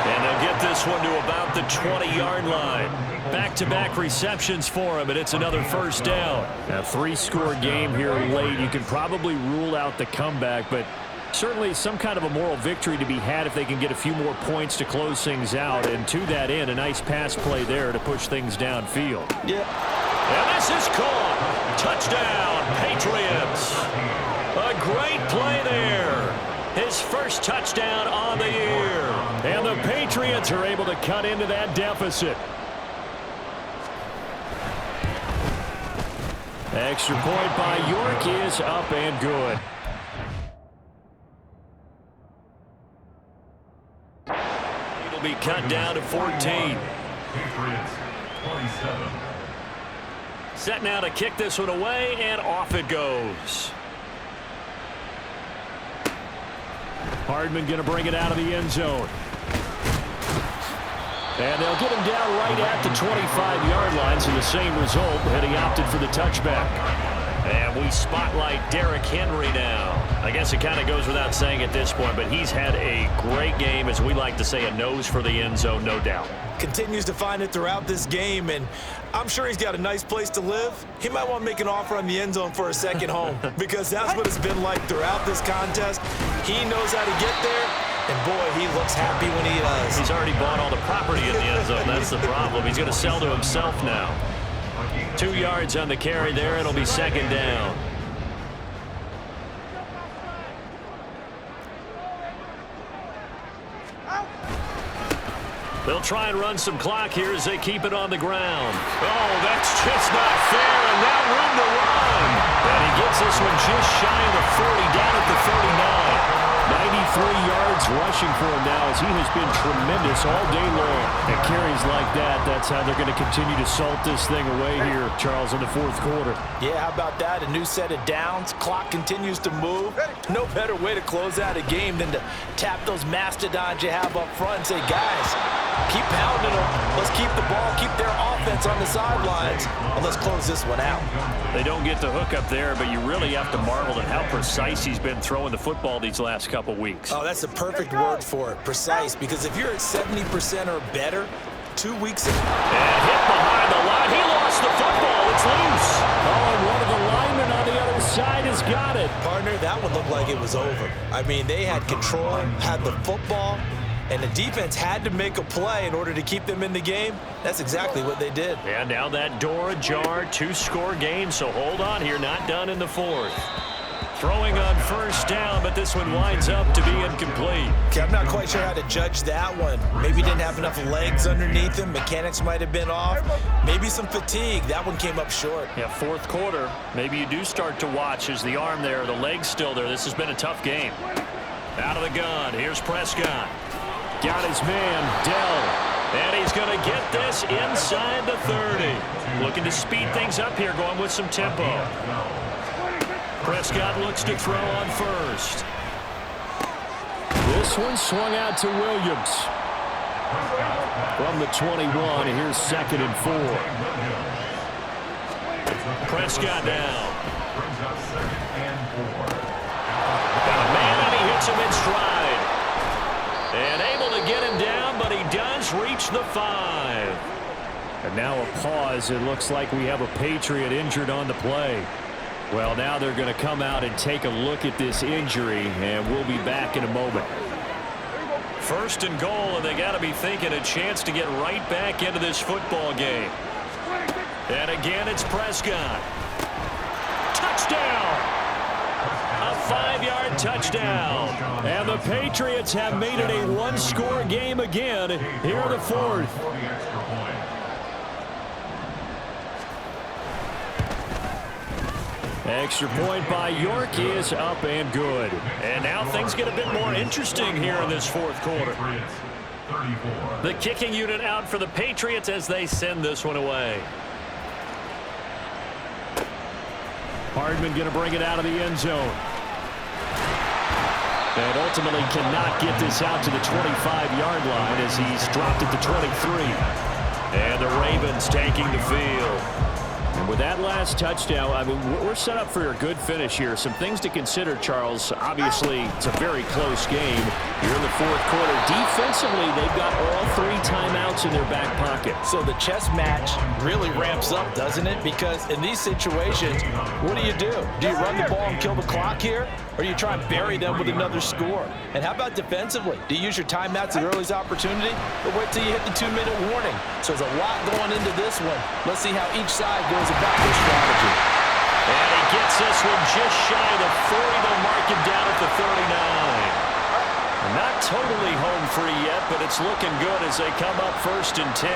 And they'll get this one to about the 20-yard line. Back-to-back receptions for him, and it's another first down. A 3-score game here late. You can probably rule out the comeback, but certainly some kind of a moral victory to be had if they can get a few more points to close things out. And to that end, a nice pass play there to push things downfield. Yeah. And this is caught. Touchdown, Patriots. A great play there. His first touchdown on the year. And the Patriots are able to cut into that deficit. Extra point by York is up and good. It'll be cut down to 14. Patriots 27. Set now to kick this one away, and off it goes. Hardman going to bring it out of the end zone. And they'll get him down right at the 25-yard line, so the same result, and he opted for the touchback. And we spotlight Derrick Henry now. I guess it kind of goes without saying at this point, but he's had a great game, as we like to say, a nose for the end zone, no doubt. Continues to find it throughout this game, and I'm sure he's got a nice place to live. He might want to make an offer on the end zone for a second home, because that's what it's been like throughout this contest. He knows how to get there, and boy, he looks happy when he does. He's already bought all the property in the end zone. That's the problem. He's going to sell to himself now. 2 yards on the carry there. It'll be second down. They'll try and run some clock here as they keep it on the ground. Oh, that's just not fair, and now room to run. And he gets this one just shy of the 40, down at the 39. 93 yards rushing for him now, as he has been tremendous all day long. And carries like that, that's how they're going to continue to salt this thing away here, Charles, in the fourth quarter. Yeah, how about that? A new set of downs. Clock continues to move. No better way to close out a game than to tap those mastodons you have up front and say, guys, keep pounding them. Let's keep the ball, keep their offense on the sidelines, and let's close this one out. They don't get the hook up there, but you really have to marvel at how precise he's been throwing the football these last couple weeks. Oh, that's the perfect word for it, precise, because if you're at 70% or better, 2 weeks ago. And hit behind the line. He lost the football. It's loose. Oh, and one of the linemen on the other side has got it. Partner, that one looked like it was over. I mean, they had control, had the football, and the defense had to make a play in order to keep them in the game. That's exactly what they did. And now that door ajar, 2-score game, so hold on here, not done in the fourth. Throwing on first down, but this one winds up to be incomplete. Okay, I'm not quite sure how to judge that one. Maybe didn't have enough legs underneath him. Mechanics might have been off. Maybe some fatigue. That one came up short. Yeah, fourth quarter. Maybe you do start to watch as the arm there, the leg's still there. This has been a tough game. Out of the gun, here's Prescott. Got his man, Dell. And he's going to get this inside the 30. Looking to speed things up here, going with some tempo. Prescott looks to throw on first. This one swung out to Williams. From the 21, here's 2nd and 4. Prescott down. Got a man, and he hits him in stride. And able to get him down, but he does reach the 5. And now a pause. It looks like we have a Patriot injured on the play. Well, now they're going to come out and take a look at this injury, and we'll be back in a moment. First and goal, and they got to be thinking a chance to get right back into this football game. And again, it's Prescott. Touchdown! A 5-yard touchdown. And the Patriots have made it a 1-score game again here in the fourth. Extra point by York is up and good. And now things get a bit more interesting here in this fourth quarter. The kicking unit out for the Patriots as they send this one away. Hardman going to bring it out of the end zone. And ultimately cannot get this out to the 25-yard line as he's dropped at the 23. And the Ravens taking the field. And with that last touchdown, I mean, we're set up for a good finish here. Some things to consider, Charles. Obviously, it's a very close game here in the fourth quarter. Defensively, they've got all 3 timeouts in their back pocket. So the chess match really ramps up, doesn't it? Because in these situations, what do? Do you run the ball and kill the clock here? or do you try and bury them with another score? And how about defensively? Do you use your timeouts at earliest opportunity, or wait till you hit the 2-minute warning? So there's a lot going into this one. Let's see how each side goes about this strategy. And he gets this one just shy of the 40. They'll mark him down at the 39. Not totally home free yet, but it's looking good as they come up 1st and 10.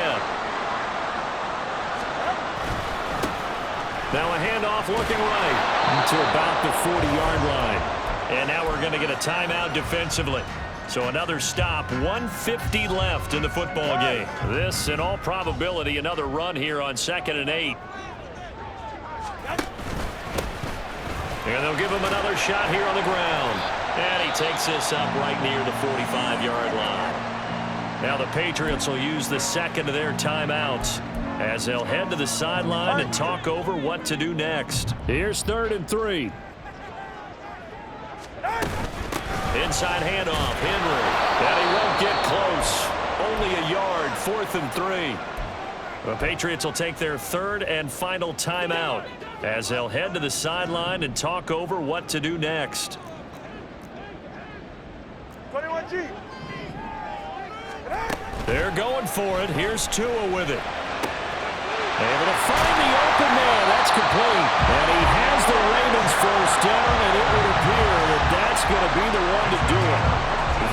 Now a handoff looking right to about the 40-yard line. And now we're going to get a timeout defensively. So another stop, 1:50 left in the football game. This, in all probability, another run here on 2nd and 8. And they'll give him another shot here on the ground. And he takes this up right near the 45-yard line. Now the Patriots will use the second of their timeouts as they'll head to the sideline and talk over what to do next. Here's 3rd and 3. Inside handoff, Henry. And he won't get close. Only a yard, 4th and 3. The Patriots will take their 3rd and final timeout as they'll head to the sideline and talk over what to do next. 21G. They're going for it. Here's Tua with it. Able to find the open man. That's complete. And he has the Ravens first down, and it would appear that that's going to be the one to do it.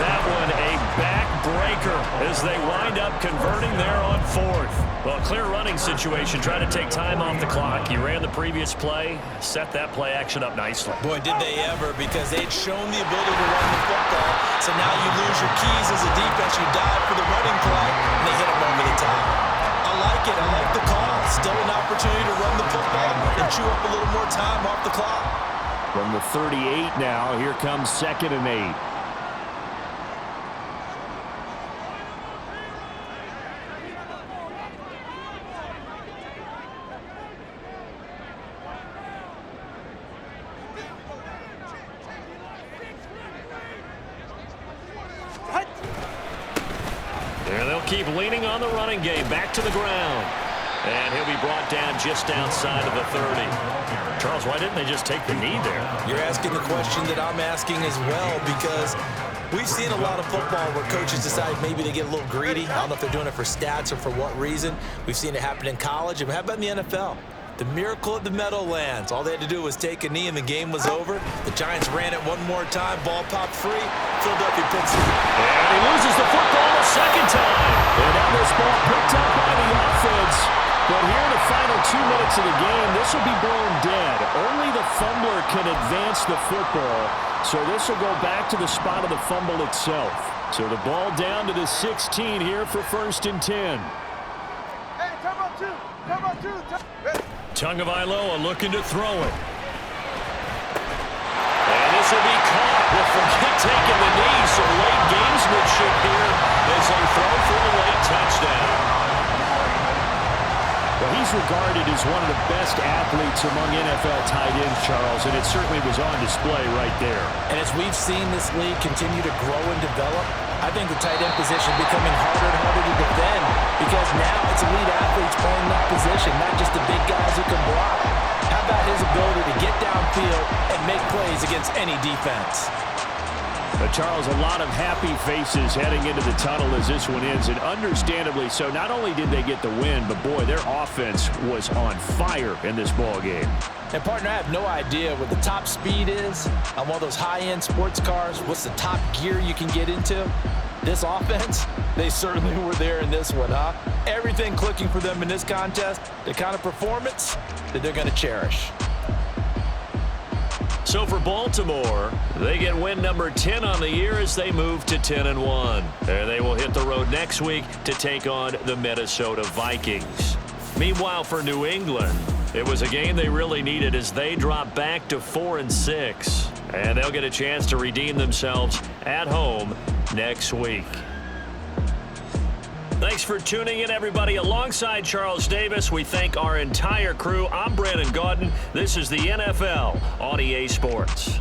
That one a backbreaker as they wind up converting there on 4th. Well, clear running situation. Try to take time off the clock. You ran the previous play, set that play action up nicely. Boy, did they ever, because they'd shown the ability to run the football. So now you lose your keys as a defense. You dive for the running play, and they hit them over the top. I like it. I like the call. Still an opportunity to run the football and chew up a little more time off the clock. From the 38 now, here comes 2nd and 8. And they'll keep leaning on the running game. Back to the ground. And he'll be brought down just outside of the 30. Charles, why didn't they just take the knee there? You're asking the question that I'm asking as well, because we've seen a lot of football where coaches decide maybe they get a little greedy. I don't know if they're doing it for stats or for what reason. We've seen it happen in college. And how about in the NFL? The miracle of the Meadowlands. All they had to do was take a knee and the game was over. The Giants ran it one more time. Ball popped free. Philadelphia picks it. And he loses the football a second time. And now this ball picked up by the offense. But here in the final 2 minutes of the game, this will be blown dead. Only the fumbler can advance the football. So this will go back to the spot of the fumble itself. So the ball down to the 16 here for 1st and 10. Hey, come on, 2. Come on, 2. Tagovailoa looking to throw it. And this will be caught with Forget taking the knee. So late gamesmanship here as they throw for a late touchdown. Well, he's regarded as one of the best athletes among NFL tight ends, Charles, and it certainly was on display right there. And as we've seen this league continue to grow and develop, I think the tight end position is becoming harder and harder to defend, because now it's elite athletes playing that position, not just the big guys who can block. How about his ability to get downfield and make plays against any defense? Charles, a lot of happy faces heading into the tunnel as this one ends, and understandably so. Not only did they get the win, but boy, their offense was on fire in this ball game. And partner, I have no idea what the top speed is on one of those high-end sports cars. What's the top gear you can get into? This offense, they certainly were there in this one, huh? Everything clicking for them in this contest, the kind of performance that they're going to cherish. So for Baltimore, they get win number 10 on the year as they move to 10-1. And they will hit the road next week to take on the Minnesota Vikings. Meanwhile, for New England, it was a game they really needed as they drop back to 4-6. And they'll get a chance to redeem themselves at home next week. Thanks for tuning in, everybody. Alongside Charles Davis, we thank our entire crew. I'm Brandon Gaudin. This is the NFL on EA Sports.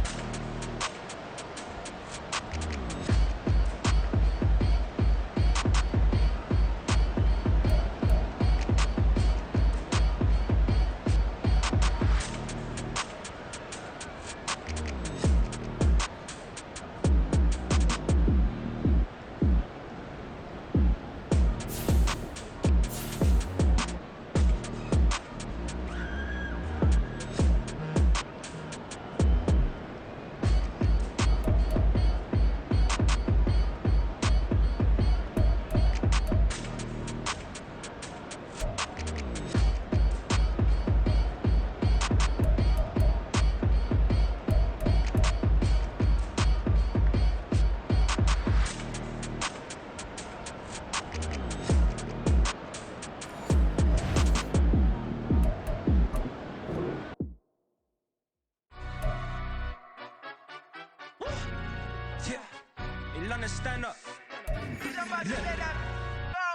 understand up.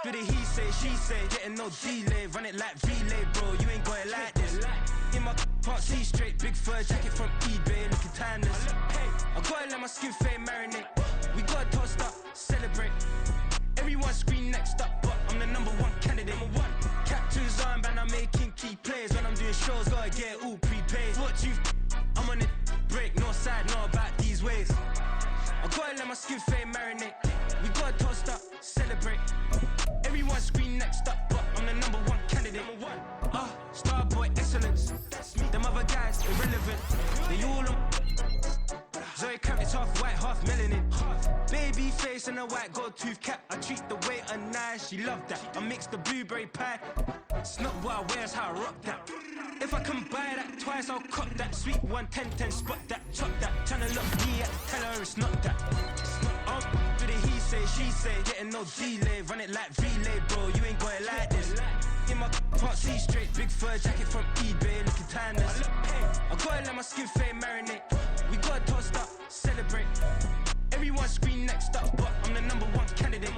For the he say, she say, getting no delay. Run it like relay, bro, you ain't got it like this. In my can't see straight, big fur jacket from eBay, looking timeless. I gotta let my skin fade marinate. We gotta toast up, celebrate. Everyone scream next up, but I'm the #1 candidate. Captain's armband, I'm making key plays. When I'm doing shows, gotta get it all prepaid. What you I'm on it, break, no side, know about these ways. I gotta let my skin fade marinate. We gotta toast up, celebrate. Everyone scream next up, but I'm the #1 candidate. Starboy excellence. Them other guys irrelevant. They all on. Zoe Camp, it's half white, half melanin. Baby face and a white gold tooth cap. I treat the waiter nice, she love that. I mix the blueberry pie. It's not what I wear, it's how I rock that. If I can buy that twice, I'll cop that. Sweet 110, spot that, chop that. Tryna look me at, tell her it's not that. For the he say, she say, getting no delay. Run it like relay, bro, you ain't got it like this. In my can't see straight, big fur jacket from eBay, looking timeless. I gotta let my skin fade marinate. We gotta toast up, celebrate. Everyone scream next up, but I'm the #1 candidate.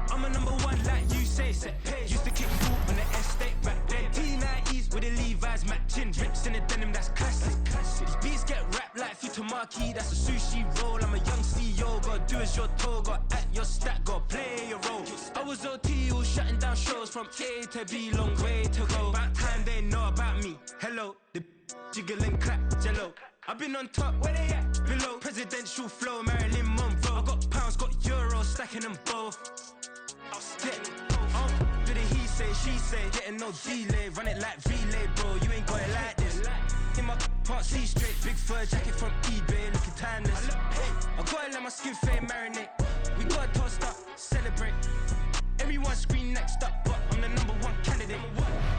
I'm a #1 like you say, set page. Used to kick ball on the estate back then. T90s with the Levi's matching. Rips in the denim, that's classic. These beats get wrapped like Futamaki, that's a sushi roll. I'm a young CEO, gotta do as you're told. Gotta act your stat, gotta play your role. I was OT, all shutting down shows from A to B, long way to go. About time they know about me. Hello, the jiggle and clap, jello. I've been on top, where they at? Below. Presidential flow, Marilyn Monroe. I got pounds, got euros, stacking them both. For the he say, she say, getting no delay. Run it like relay, bro, you ain't got it like this. In my can't see straight, big fur jacket from eBay, looking timeless. I gotta let my skin fade marinate. We gotta toast up, celebrate. Everyone scream next up, but I'm the #1 candidate.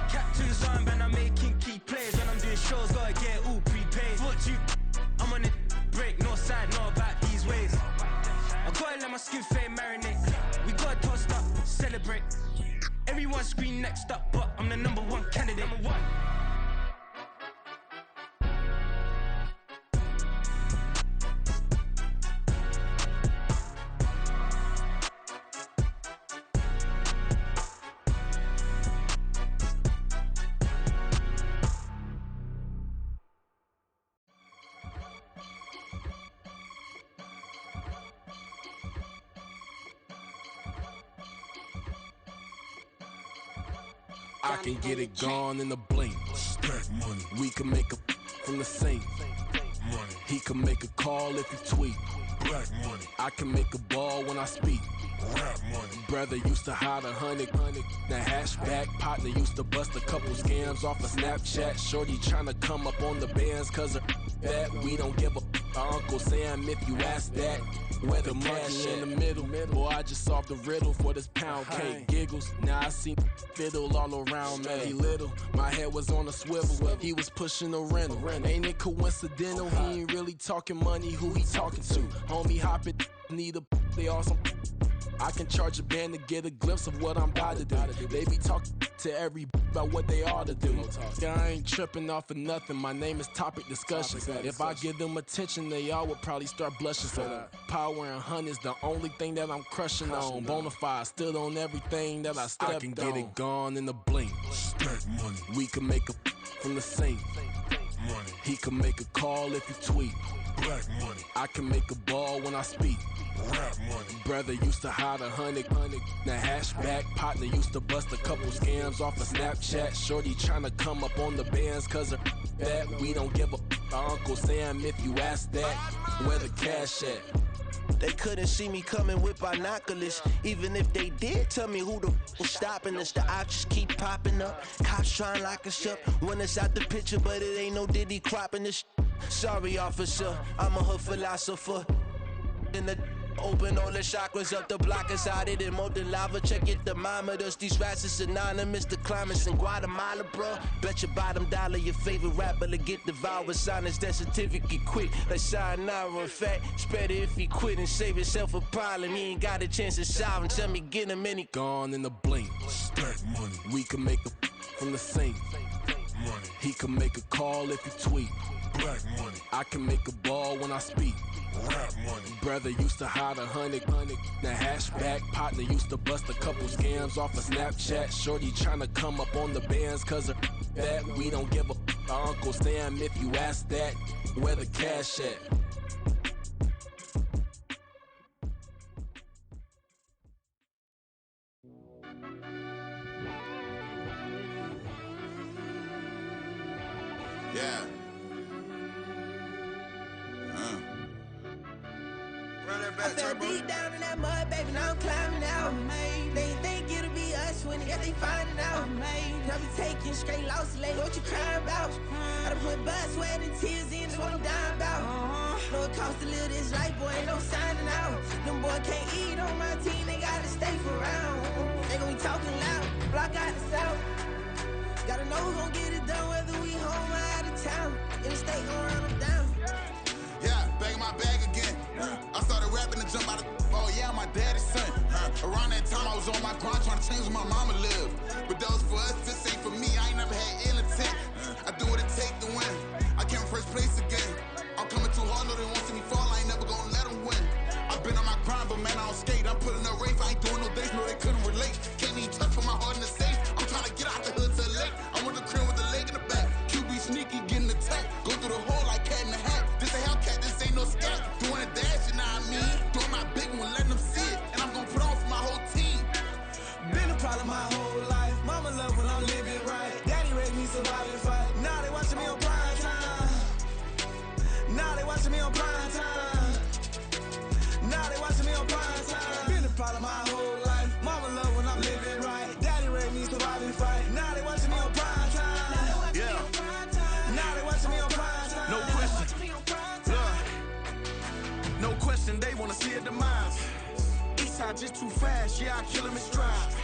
Captain's armband, I'm making key plays. When I'm doing shows, gotta get it all prepaid. What you I'm on it, break, no side, know about these ways. I gotta let my skin fade marinate. We gotta toast up, celebrate. Everyone scream next up, but I'm the #1 candidate. I can get it gone in a blink. Stack money. We can make a from the sink. Money. He can make a call if he tweet. Black money. I can make a ball when I speak. Rap money. Brother used to hide 100. The hashback partner used to bust a couple scams off of Snapchat. Shorty tryna come up on the bands cause of that. We don't give a Uncle Sam if you ask that. Where the money in the middle. Boy, I just solved the riddle for this pound cake. Giggles, now I see fiddle all around me. He little, my head was on a swivel. He was pushing a rental. Ain't it coincidental? He ain't really talking money, who he talking to? Homie hopping, need a they awesome. I can charge a band to get a glimpse of what I'm about to do. They be talking to every about what they ought to do. Yeah, I ain't tripping off of nothing. My name is Topic Discussion. If I give them attention, they all would probably start blushing. So power and hunt is the only thing that I'm crushing on. Bonafide stood on everything that I stepped on. I can get it gone in a blink. Stack money. We can make a from the sink. Money. He can make a call if he tweet. Black money. I can make a ball when I speak. Rap money. Brother used to hide 100. The hashback partner used to bust a couple scams off of Snapchat. Shorty tryna come up on the bands cause of that. We don't give a Uncle Sam if you ask that. Where the cash at? They couldn't see me coming with binoculars. Even if they did, tell me who the was stopping us. The options keep popping up. Cops trying to lock us up. When it's out the picture, but it ain't no Diddy cropping this. Sorry, officer, I'm a hood philosopher. In the open all the chakras up, the block is out it in molten lava. Check your thermometers, these rats is synonymous. The climates in Guatemala, bro. Bet your bottom dollar your favorite rapper to get devoured. Sign his death certificate quick, like sayonara. In fact, it's better if he quit and save himself a problem. He ain't got a chance to solve him. Tell me get him any gone in a blink. Stack money. We can make a from the sink. Money. He can make a call if he tweet. Black money. I can make a ball when I speak. Rap money. Brother used to hide 100. The hashback partner used to bust a couple scams off of Snapchat. Shorty tryna come up on the bands cause of that. We don't give a Uncle Sam if you ask that. Where the cash at? Yeah. Run that back, I fell deep down in that mud, baby, now I'm climbing out. They think it'll be us when they finding out. I be taking straight losses, lady, what you crying about? I done put blood, sweat, and tears in, that's what I'm dying about. Know it costs to live this life, boy, ain't no signing out. Them boy can't eat on my team, they gotta stay for round. They gon' be talking loud, block out the south. Gotta know who gon' get it done, whether we home or out of town. In the state gon' run them down. Yeah, back in my bag again. I started rapping to jump out of oh yeah, my daddy's son. Around that time I was on my grind trying to change where my mama lived. But that was for us, this ain't for me. I ain't never had ill intent. I do what it take to win. I came in first place again. I'm coming too hard, no they won't see me fall. I ain't never gonna let them win. I've been on my grind, but man I don't skate. I'm putting up race, I ain't doing no days, no they couldn't relate. Can't even touch for my heart in the safe. I'm trying to get out the hood to the lake. I want the crib with the leg in the back. QB sneaky, getting attacked. Go through the hole like cat in the hat. This a Hellcat, this ain't no scat. Doing a dash, you know what I mean? Doing my big one, letting them see it. And I'm gonna put on for my whole team. Been a problem my whole life. Mama love when I'm living right. Daddy raised me survive and fight. Now they watching me on prime time. Now they watching me on prime time. Now they watching me on prime time. Been a problem my whole life. Mama love when I'm living right. Daddy raised me survive and fight. Now they watching me on prime time. Yeah. Now they watching me on prime time. No question. No question, they wanna see a demise. Eastside just too fast, yeah, I kill them in stride.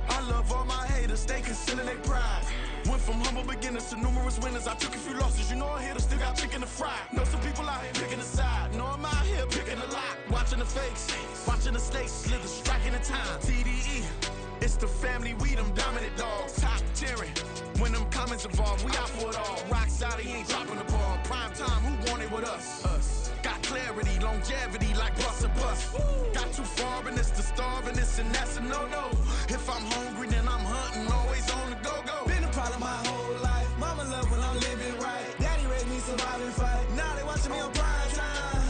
I love all my haters, they concealing their pride. Went from humble beginners to numerous winners. I took a few losses, you know I hit them, still got chicken to fry. Know some people out here picking a side, know I'm out here picking a lot. Watching the fakes, watching the stakes, slither, striking the time. TDE, it's the family, we them dominant dogs. Top tiering, when them comments involved, we out for it all. Rock solid, he ain't dropping the ball. Prime time, who want it with us? Us. Got clarity, longevity like bus and bus. Got too far and it's the starving, this and that's a no-no. If I'm hungry, then I'm hunting, always on the go-go. Been a problem my whole life. Mama love when I'm living right. Daddy raised me survive and fight. Now they watching me on prime time.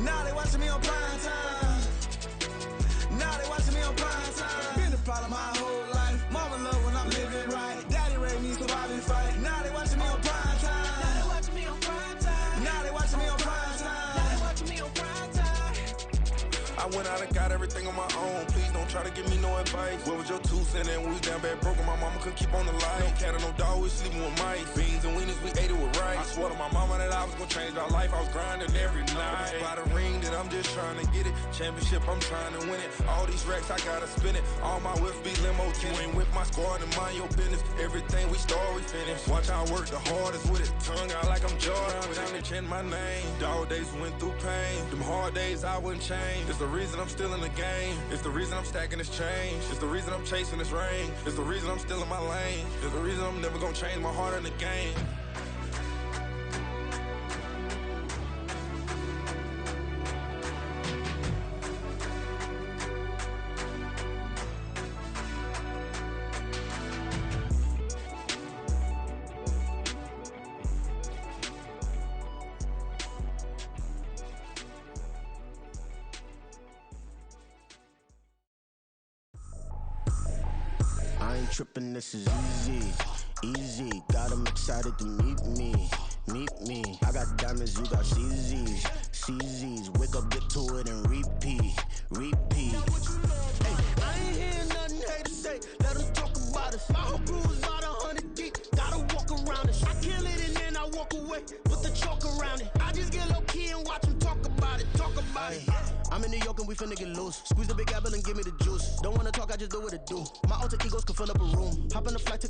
Now they watching me on prime time. Now they watching me on prime time. Been a problem my whole life. Mama love when I'm living right. Daddy raised me survive and fight. Now they watching me on prime time. Now they watching me on prime time. Now they watching me on prime time. Now they watching me on prime time. I went out and got everything on my own. Please don't try to give me no advice. What was your 2 cents and we was down bad broke and my mama couldn't keep on the light. No cat or no dog, we sleeping with mice. Beans and wieners, we ate it with rice. I swore to my mama that I was gonna change my life. I was grinding every night. By the ring that I'm just trying to get it. Championship, I'm trying to win it. All these racks, I gotta spin it. All my whips be limo. You ain't with my squad and mind your business. Everything we start, we finish. Watch how I work the hardest with it. Tongue out like I'm Jordan. Time to change my name. Dog days went through pain. Them hard days I wouldn't change. It's the reason I'm still in the game. It's the reason I'm stacking this change. It's the reason I'm chasing this rain. It's the reason I'm still in my lane. It's the reason I'm never gonna change my heart in the game. I ain't tripping, this is easy, easy. Got them excited to meet me. I got diamonds, you got CZs, CZs. Wake up, get to it, and repeat. Hey, I ain't hearing nothing haters say. Let them talk about us. My whole crew is about 100 deep. Gotta walk around it. I kill it and then I walk away with the chalk around it. I just get low key and watch them talk about it. I'm in New York and we finna get loose. Squeeze the big apple and give me the juice. Don't wanna talk, I just do what it do. My alter egos can fill up a room. Hop on the flight to